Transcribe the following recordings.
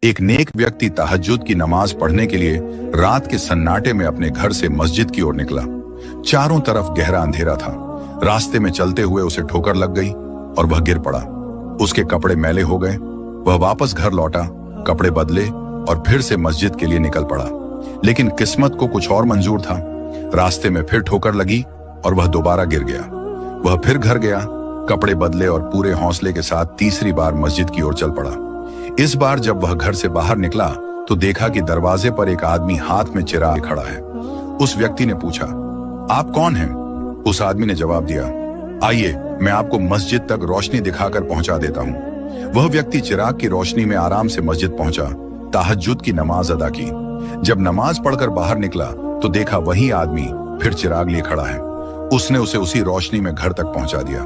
एक नेक व्यक्ति तहज्जुद की नमाज पढ़ने के लिए रात के सन्नाटे में अपने घर से मस्जिद की ओर निकला। चारों तरफ गहरा अंधेरा था। रास्ते में चलते हुए उसे ठोकर लग गई और वह गिर पड़ा। उसके कपड़े मैले हो गए। वह वापस घर लौटा, कपड़े बदले और फिर से मस्जिद के लिए निकल पड़ा। लेकिन किस्मत को कुछ और मंजूर था। रास्ते में फिर ठोकर लगी और वह दोबारा गिर गया। वह फिर घर गया, कपड़े बदले और पूरे हौसले के साथ तीसरी बार मस्जिद की ओर चल पड़ा। इस बार जब वह घर से बाहर निकला तो देखा कि दरवाजे पर एक आदमी हाथ में चिराग खड़ा है। उस व्यक्ति ने पूछा, आप कौन हैं? उस आदमी ने जवाब दिया, आइए मैं आपको मस्जिद तक रोशनी दिखाकर पहुंचा देता हूं। वह व्यक्ति चिराग की रोशनी में आराम से मस्जिद पहुंचा, तहज्जुद की नमाज अदा की। जब नमाज पढ़कर बाहर निकला तो देखा वही आदमी फिर चिराग लिए खड़ा है। उसने उसे उसी रोशनी में घर तक पहुंचा दिया।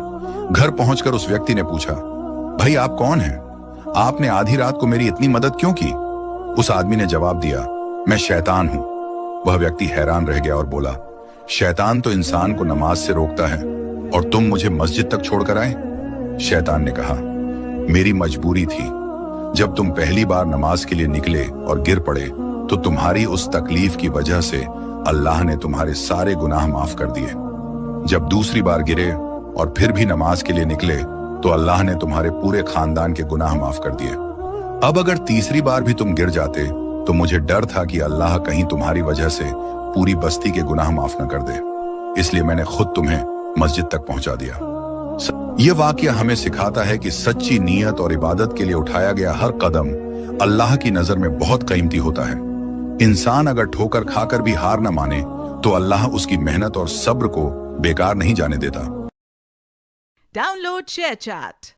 घर पहुंचकर उस व्यक्ति ने पूछा, भाई आप कौन हैं? आपने आधी रात को मेरी इतनी मदद क्यों की? उस आदमी ने जवाब दिया, मैं शैतान हूं। वह व्यक्ति हैरान रह गया और बोला, शैतान तो इंसान को नमाज से रोकता है और तुम मुझे मस्जिद तक छोड़कर आए? शैतान ने कहा, मेरी मजबूरी थी। जब तुम पहली बार नमाज के लिए निकले और गिर पड़े तो तुम्हारी उस तकलीफ की वजह से अल्लाह ने तुम्हारे सारे गुनाह माफ कर दिए। जब दूसरी बार गिरे और फिर भी नमाज के लिए निकले तो अल्लाह ने तुम्हारे पूरे खानदान के गुनाह माफ कर दिए। अब अगर तीसरी बार भी तुम गिर जाते तो मुझे डर था कि अल्लाह कहीं तुम्हारी वजह से पूरी बस्ती के गुनाह माफ न कर दे, इसलिए मैंने खुद तुम्हें मस्जिद तक पहुंचा दिया। यह वाकया हमें सिखाता है कि सच्ची नीयत और इबादत के लिए उठाया गया हर कदम अल्लाह की नजर में बहुत कीमती होता है। इंसान अगर ठोकर खाकर भी हार न माने तो अल्लाह उसकी मेहनत और सब्र को बेकार नहीं जाने देता। Download ShareChat.